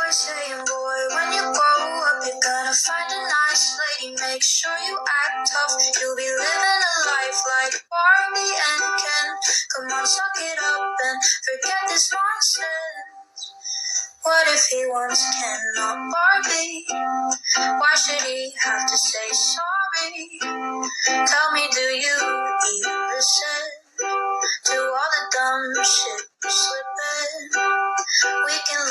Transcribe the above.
always saying, boy, when you grow up, you're gonna find a nice lady. Make sure you act tough. You'll be living a life like Barbie and Ken. Come on, suck it up and forget this nonsense. What if he wants Ken, not Barbie? Why should he have to say sorry? Tell me, do you even listen to all the dumb shit you're slipping? We can